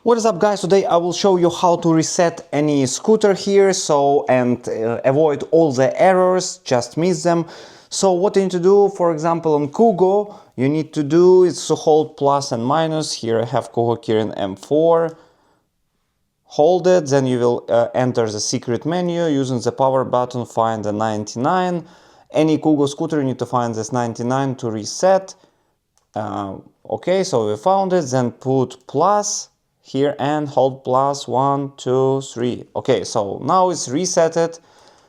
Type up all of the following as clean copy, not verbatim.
What is up, guys? Today I will show you how to reset any scooter here and avoid all the errors, just miss them. So what you need to do, for example, on Kugo, you need to do is to hold plus and minus. Here I have Kugo Kirin M4. Hold it, then you will enter the secret menu using the power button, find the 99. Any Kugo scooter, you need to find this 99 to reset. Okay, so we found it, then put plus here and hold plus 1, 2, 3. Okay, so now it's resetted.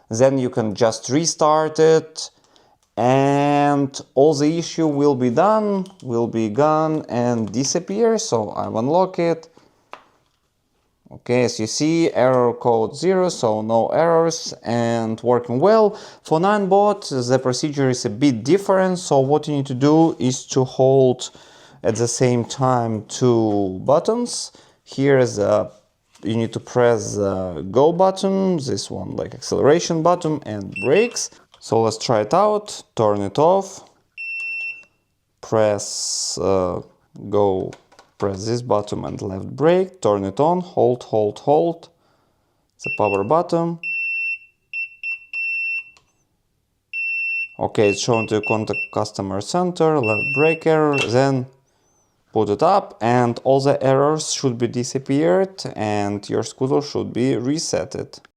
Then you can just restart it and all the issue will be done, will be gone and disappear. So I unlock it. Okay, as you see, error code 0, so no errors and working well. For Ninebot, the procedure is a bit different. So what you need to do is to hold at the same time two buttons. Here is you need to press the go button, this one like acceleration button, and brakes. So let's try it out. Turn it off. Press go. Press this button and left brake. Turn it on. Hold, hold, hold. The power button. Okay, it's shown to contact customer center. Left brake error. Then put it up and all the errors should be disappeared and your scooter should be resetted.